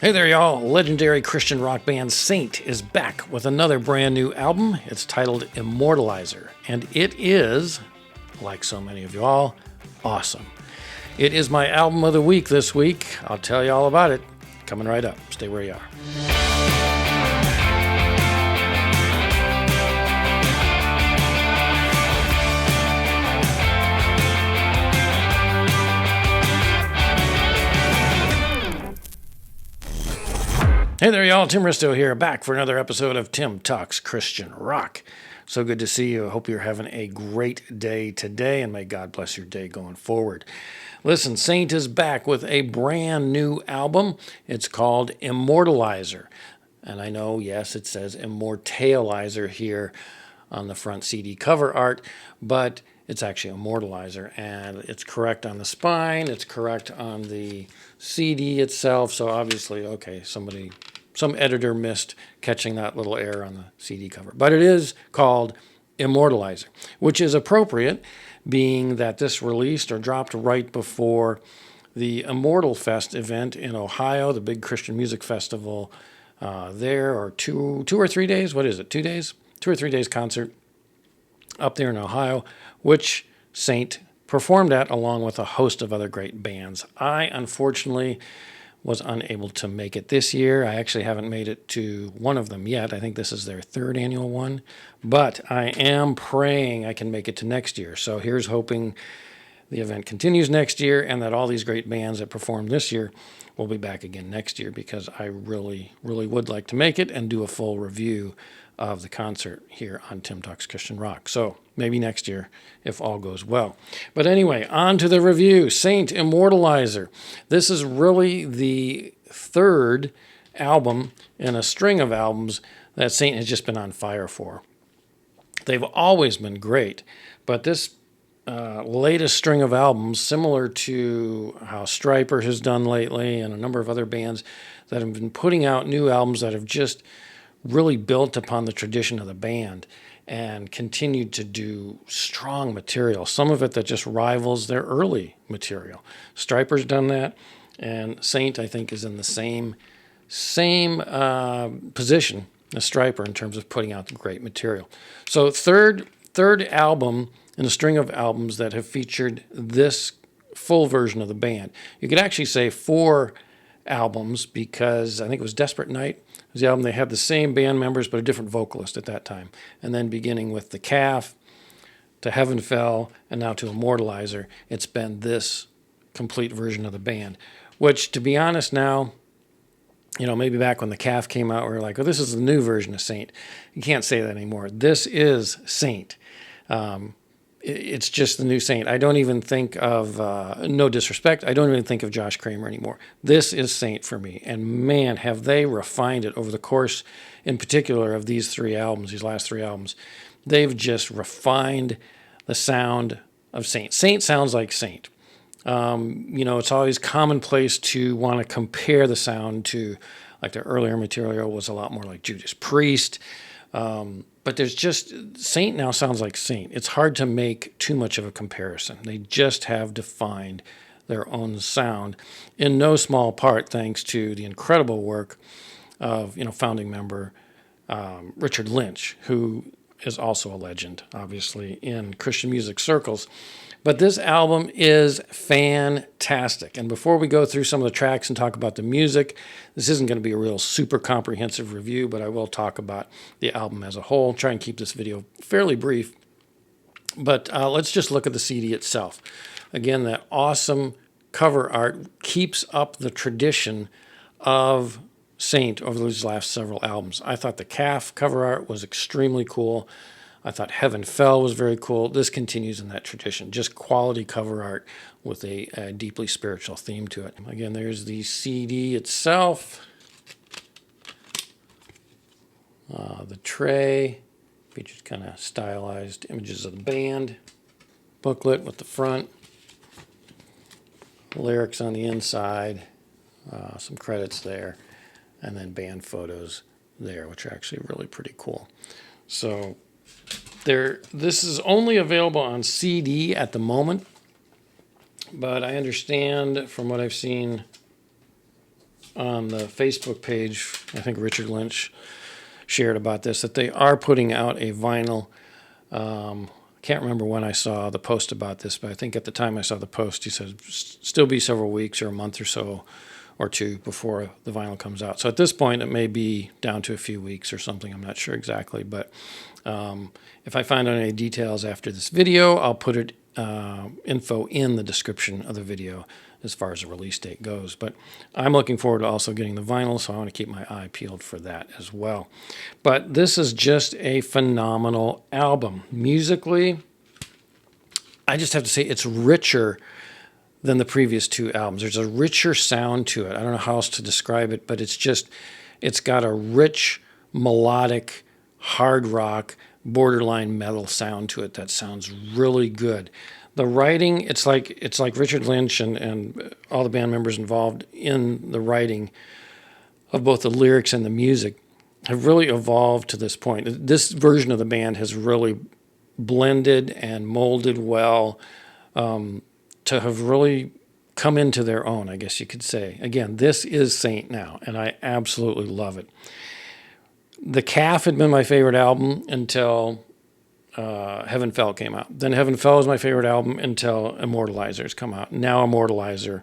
Hey there, y'all. Legendary Christian rock band Saint is back with another brand new album. It's titled Immortalizer, and it is, like so many of y'all, awesome. It is my album of the week this week. I'll tell you all about it coming right up. Stay where you are. Hey there, y'all. Tim Risto here, back for another episode of Tim Talks Christian Rock. So good to see you. I hope you're having a great day today, and may God bless your day going forward. Listen, Saint is back with a brand new album. It's called Immortalizer. And I know, yes, it says Immortalizer here on the front CD cover art, but it's actually Immortalizer, and it's correct on the spine, it's correct on the CD itself, so obviously, okay, some editor missed catching that little error on the CD cover. But it is called Immortalizer, which is appropriate, being that this released or dropped right before the Immortal Fest event in Ohio, the big Christian music festival there, or two or 3 days, what is it, 2 days? 2 or 3 days concert up there in Ohio, which Saint performed at along with a host of other great bands. I, unfortunately, was unable to make it this year. I actually haven't made it to one of them yet. I think this is their third annual one, but I am praying I can make it to next year. So here's hoping the event continues next year and that all these great bands that performed this year will be back again next year, because I really, really would like to make it and do a full review of the concert here on Tim Talks Christian Rock. So maybe next year if all goes well. But anyway, on to the review. Saint Immortalizer. This is really the third album in a string of albums that Saint has just been on fire for. They've always been great, but this latest string of albums, similar to how Stryper has done lately and a number of other bands that have been putting out new albums that have just really built upon the tradition of the band and continued to do strong material, some of it that just rivals their early material. Stryper's done that, and Saint, I think, is in the same position as Stryper in terms of putting out great material. So third album in a string of albums that have featured this full version of the band. You could actually say 4 albums, because I think it was Desperate Night was the album. They had the same band members but a different vocalist at that time. And then beginning with The Calf to Heaven Fell and now to Immortalizer, it's been this complete version of the band, which, to be honest now, maybe back when The Calf came out, we were like, oh, this is the new version of Saint. You can't say that anymore. This is Saint. It's just the new Saint. I don't even think of, no disrespect, I don't even think of Josh Kramer anymore. This is Saint for me. And man, have they refined it over the course, in particular, of these last 3 albums. They've just refined the sound of Saint. Saint sounds like Saint. It's always commonplace to want to compare the sound to, like, their earlier material was a lot more like Judas Priest. But there's just, Saint now sounds like Saint. It's hard to make too much of a comparison. They just have defined their own sound, in no small part thanks to the incredible work of, founding member Richard Lynch, who is also a legend, obviously, in Christian music circles. But this album is fantastic. And before we go through some of the tracks and talk about the music, this isn't going to be a real super comprehensive review, but I will talk about the album as a whole. Try and keep this video fairly brief. But let's just look at the CD itself. Again, that awesome cover art keeps up the tradition of Saint over these last several albums. I thought the Calf cover art was extremely cool. I thought Heaven Fell was very cool. This continues in that tradition. Just quality cover art with a deeply spiritual theme to it. Again, there's the CD itself. The tray features kind of stylized images of the band. Booklet with the front. Lyrics on the inside. Some credits there. And then band photos there, which are actually really pretty cool. So this is only available on CD at the moment, but I understand from what I've seen on the Facebook page, I think Richard Lynch shared about this, that they are putting out a vinyl. Can't remember when I saw the post about this, but I think at the time I saw the post, he said still be several weeks or a month or so or two before the vinyl comes out. So at this point, it may be down to a few weeks or something. I'm not sure exactly, but if I find out any details after this video, I'll put it info in the description of the video as far as the release date goes. But I'm looking forward to also getting the vinyl, so I want to keep my eye peeled for that as well. But this is just a phenomenal album. Musically, I just have to say it's richer than the previous two albums. There's a richer sound to it. I don't know how else to describe it, but it's got a rich, melodic, hard rock, borderline metal sound to it that sounds really good. The writing, it's like Richard Lynch and all the band members involved in the writing of both the lyrics and the music have really evolved to this point. This version of the band has really blended and molded well to have really come into their own, I guess you could say. Again, this is Saint now, and I absolutely love it. The Calf had been my favorite album until Heaven Fell came out. Then Heaven Fell was my favorite album until Immortalizer's come out. Now Immortalizer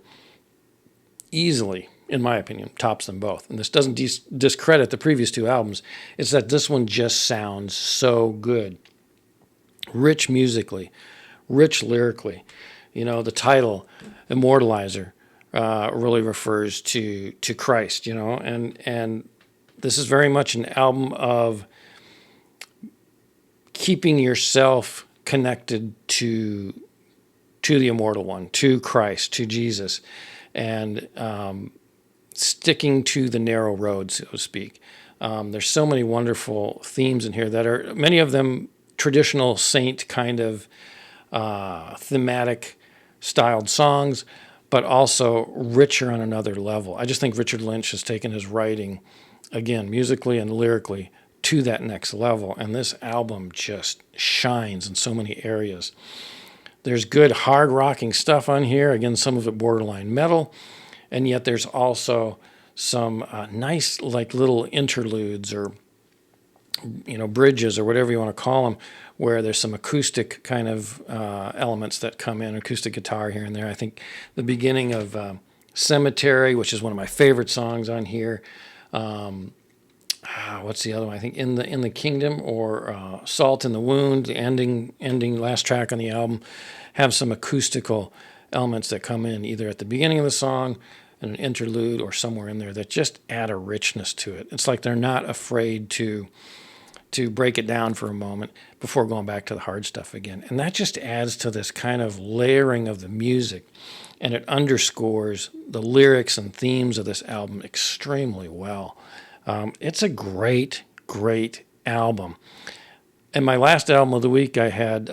easily, in my opinion, tops them both. And this doesn't discredit the previous two albums. It's that this one just sounds so good. Rich musically, rich lyrically. You know, the title, Immortalizer, really refers to Christ, you know, and this is very much an album of keeping yourself connected to the Immortal One, to Christ, to Jesus, and sticking to the narrow road, so to speak. There's so many wonderful themes in here that are, many of them traditional Saint kind of thematic styled songs, but also richer on another level. I just think Richard Lynch has taken his writing, again, musically and lyrically, to that next level, and this album just shines in so many areas. There's good hard rocking stuff on here, again, some of it borderline metal, and yet there's also some nice like little interludes or bridges or whatever you want to call them, where there's some acoustic kind of elements that come in, acoustic guitar here and there. I think the beginning of Cemetery, which is one of my favorite songs on here. What's the other one? I think In the Kingdom or Salt in the Wound, the ending last track on the album, have some acoustical elements that come in either at the beginning of the song, and an interlude, or somewhere in there that just add a richness to it. It's like they're not afraid to break it down for a moment before going back to the hard stuff again. And that just adds to this kind of layering of the music, and it underscores the lyrics and themes of this album extremely well. It's a great, great album. And my last album of the week, I had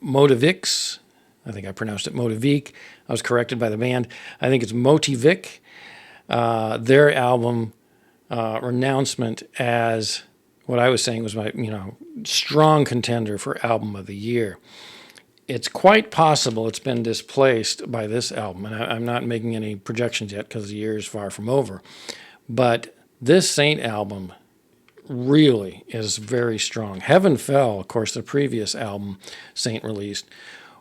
Motivix. I think I pronounced it Motivik. I was corrected by the band. I think it's Motivik. Their album, Renouncement, as what I was saying was my strong contender for album of the year. It's quite possible it's been displaced by this album, and I'm not making any projections yet because the year is far from over. But this Saint album really is very strong. Heaven Fell, of course, the previous album Saint released,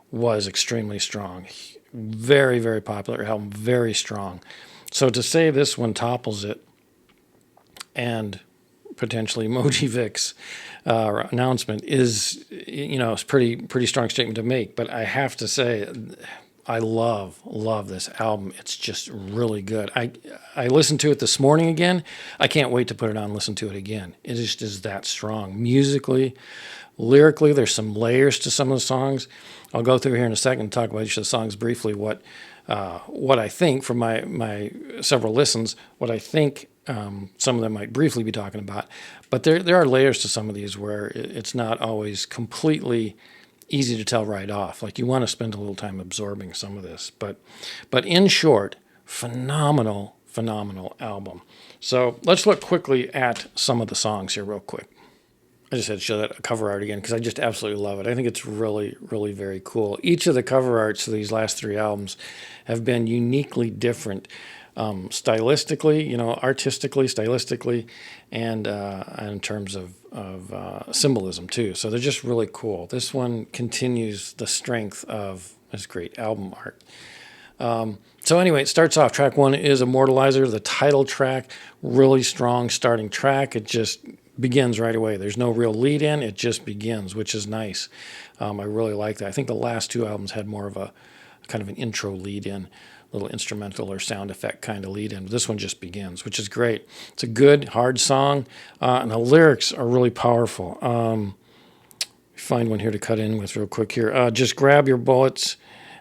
was extremely strong. Very, very popular album, very strong. So to say this one topples it, and potentially Mojivik's announcement is, it's pretty strong statement to make. But I have to say, I love this album. It's just really good. I listened to it this morning again. I can't wait to put it on and listen to it again. It just is that strong. Musically, lyrically, there's some layers to some of the songs. I'll go through here in a second and talk about each of the songs briefly, what I think from my several listens, what I think some of them might briefly be talking about. But there are layers to some of these where it's not always completely easy to tell right off. Like, you want to spend a little time absorbing some of this. But in short, phenomenal album. So let's look quickly at some of the songs here real quick. I just had to show that cover art again because I just absolutely love it. I think it's really, really very cool. Each of the cover arts of these last 3 albums have been uniquely different, stylistically, artistically, stylistically, and in terms of symbolism too. So they're just really cool. This one continues the strength of this great album art. So anyway, it starts off. Track 1 is Immortalizer, the title track, really strong starting track. It just begins right away. There's no real lead in. It just begins, which is nice. I really like that. I think the last 2 albums had more of a kind of an intro lead in, little instrumental or sound effect kind of lead in. This one just begins, which is great. It's a good, hard song, and the lyrics are really powerful. Find one here to cut in with real quick here. Just grab your bullets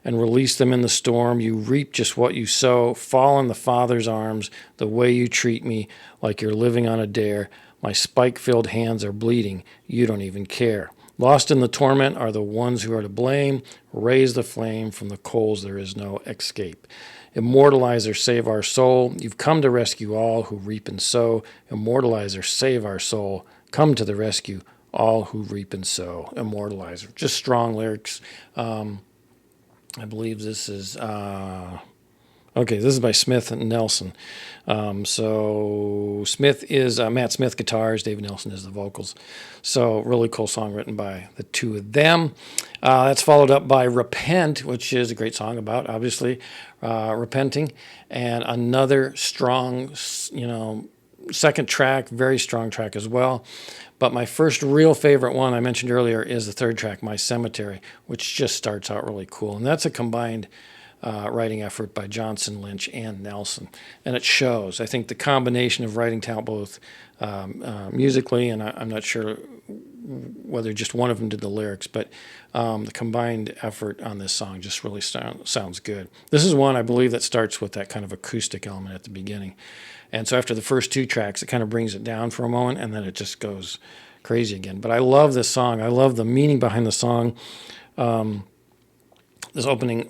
and release them in the storm. You reap just what you sow. Fall in the Father's arms, the way you treat me, like you're living on a dare. My spike-filled hands are bleeding. You don't even care. Lost in the torment are the ones who are to blame. Raise the flame from the coals. There is no escape. Immortalizer, save our soul. You've come to rescue all who reap and sow. Immortalizer, save our soul. Come to the rescue, all who reap and sow. Immortalizer. Just strong lyrics. I believe this is... this is by Smith and Nelson. So Smith is Matt Smith guitars, David Nelson is the vocals. So really cool song written by the 2 of them. That's followed up by Repent, which is a great song about, obviously, repenting. And another strong, second track, very strong track as well. But my first real favorite one I mentioned earlier is the third track, My Cemetery, which just starts out really cool. And that's a combined writing effort by Johnson, Lynch, and Nelson. And it shows. I think the combination of writing talent, both musically, and I'm not sure whether just one of them did the lyrics, but the combined effort on this song just really sounds good. This is one, I believe, that starts with that kind of acoustic element at the beginning. And so after the first 2 tracks, it kind of brings it down for a moment, and then it just goes crazy again. But I love this song. I love the meaning behind the song. This opening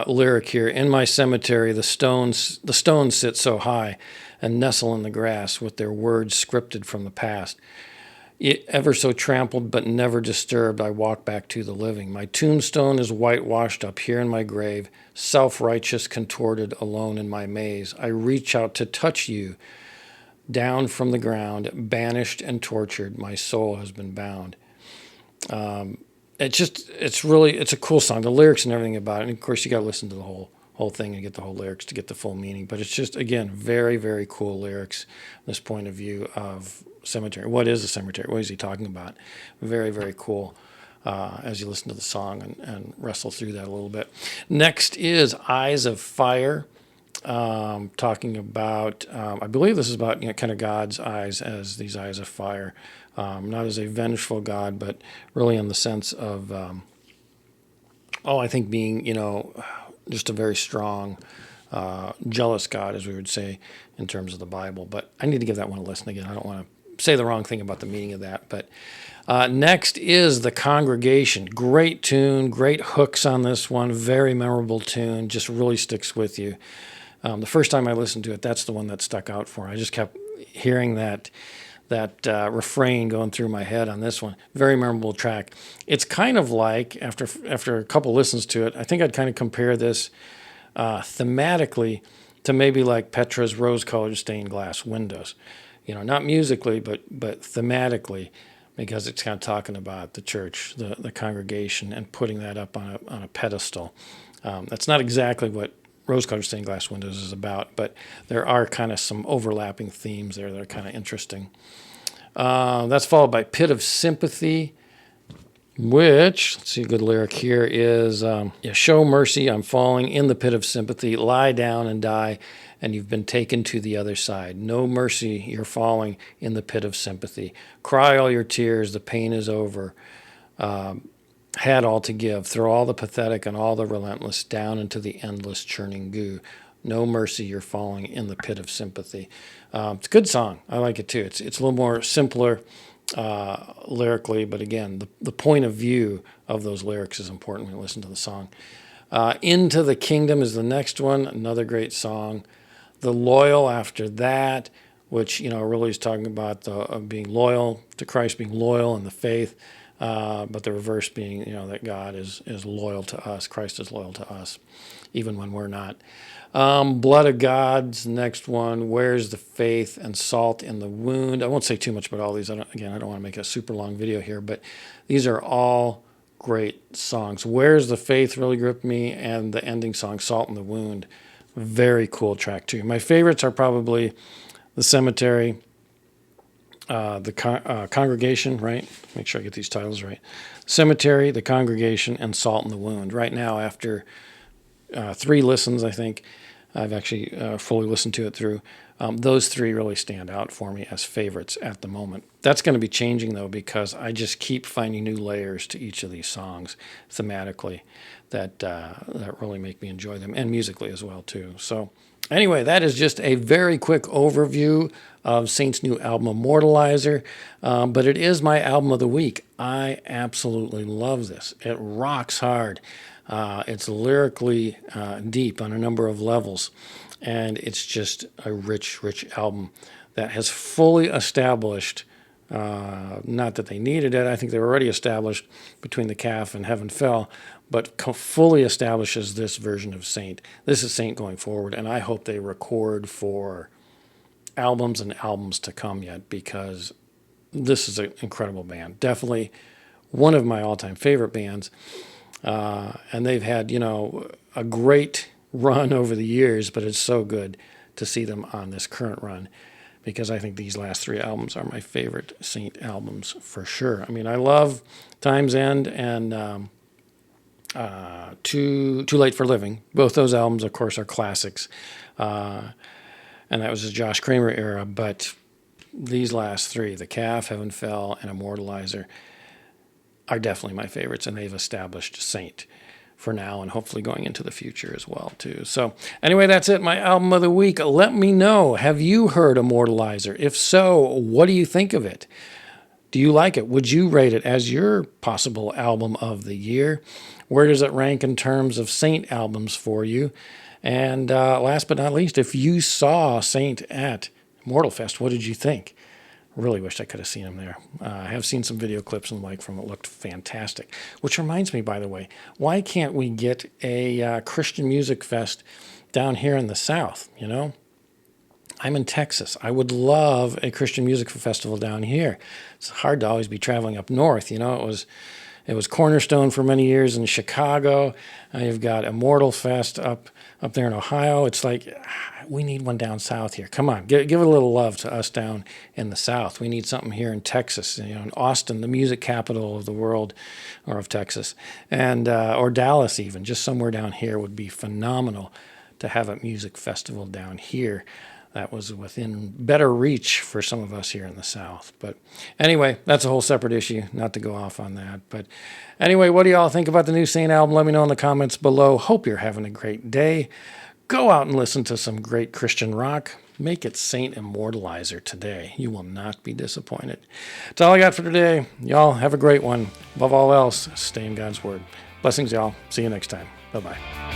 lyric here: in my cemetery, the stones sit so high and nestle in the grass with their words scripted from the past. Ever so trampled but never disturbed, I walk back to the living. My tombstone is whitewashed up here in my grave, self-righteous, contorted, alone in my maze. I reach out to touch you. Down from the ground, banished and tortured, my soul has been bound. It's a cool song. The lyrics and everything about it. And of course, you got to listen to the whole thing and get the whole lyrics to get the full meaning. But it's just, again, very, very cool lyrics. This point of view of cemetery. What is a cemetery? What is he talking about? Very, very cool. As you listen to the song and wrestle through that a little bit. Next is Eyes of Fire. Talking about, I believe this is about kind of God's eyes as these eyes of fire, not as a vengeful God, but really in the sense of, I think being, just a very strong, jealous God, as we would say in terms of the Bible. But I need to give that one a listen again. I don't want to say the wrong thing about the meaning of that. But next is The Congregation. Great tune, great hooks on this one, very memorable tune, just really sticks with you. The first time I listened to it, that's the one that stuck out for me. I just kept hearing that refrain going through my head on this one. Very memorable track. It's kind of like, after a couple listens to it, I think I'd kind of compare this thematically to maybe like Petra's Rose-Colored Stained Glass Windows. Not musically, but thematically, because it's kind of talking about the church, the congregation, and putting that up on a pedestal. That's not exactly what Rose-Colored Stained Glass Windows is about, but there are kind of some overlapping themes there that are kind of interesting. That's followed by Pit of Sympathy, which, let's see, a good lyric here is, show mercy, I'm falling in the pit of sympathy, lie down and die, and you've been taken to the other side. No mercy, you're falling in the pit of sympathy. Cry all your tears, the pain is over. Had all to give, throw all the pathetic and all the relentless down into the endless churning goo. No mercy, you're falling in the pit of sympathy. It's a good song. I like it too. It's a little more simpler lyrically, but again, the point of view of those lyrics is important when you listen to the song. Into the Kingdom is the next one, another great song. The Loyal after that, which, really is talking about being loyal to Christ, being loyal in the faith, but the reverse being, that God is loyal to us. Christ is loyal to us, even when we're not. Blood of God's next one. Where's the faith and salt in the wound? I won't say too much about all these. I don't want to make a super long video here, but these are all great songs. Where's the Faith really gripped me, and the ending song, Salt in the Wound. Very cool track too. My favorites are probably The Cemetery, the Congregation, right? Make sure I get these titles right. Cemetery, The Congregation, and Salt in the Wound. Right now, after 3 listens, I think, I've actually fully listened to it through. Those 3 really stand out for me as favorites at the moment. That's going to be changing, though, because I just keep finding new layers to each of these songs thematically that really make me enjoy them, and musically as well, too. So anyway, that is just a very quick overview of Saint's new album, Immortalizer, but it is my album of the week. I absolutely love this. It rocks hard. It's lyrically deep on a number of levels, and it's just a rich, rich album that has fully established, not that they needed it, I think they were already established between The Calf and Heaven Fell, but fully establishes this version of Saint. This is Saint going forward, and I hope they record for albums and albums to come yet, because this is an incredible band. Definitely one of my all-time favorite bands. And they've had, a great run over the years, but it's so good to see them on this current run, because I think these last 3 albums are my favorite Saint albums for sure. I mean, I love Time's End and Too Late for Living. Both those albums, of course, are classics. And that was the Josh Kramer era, but these last 3, The Calf, Heaven Fell, and Immortalizer, are definitely my favorites, and they've established Saint for now and hopefully going into the future as well, too. So anyway, that's it, my album of the week. Let me know, have you heard Immortalizer? If so, what do you think of it? Do you like it? Would you rate it as your possible album of the year? Where does it rank in terms of Saint albums for you? And last but not least, if you saw Saint at Immortal Fest, what did you think? Really wished I could have seen him there. I have seen some video clips and from it. Looked fantastic. Which reminds me, by the way, why can't we get a Christian music fest down here in the South, I'm in Texas. I would love a Christian music festival down here. It's hard to always be traveling up north, It was Cornerstone for many years in Chicago. You've got Immortal Fest up there in Ohio. It's like, we need one down south here. Come on, give a little love to us down in the South. We need something here in Texas, in Austin, the music capital of the world, or of Texas, and or Dallas even. Just somewhere down here would be phenomenal to have a music festival down here. That was within better reach for some of us here in the South. But anyway, that's a whole separate issue, not to go off on that. But anyway, what do y'all think about the new Saint album? Let me know in the comments below. Hope you're having a great day. Go out and listen to some great Christian rock. Make it Saint Immortalizer today. You will not be disappointed. That's all I got for today. Y'all have a great one. Above all else, stay in God's Word. Blessings, y'all. See you next time. Bye-bye.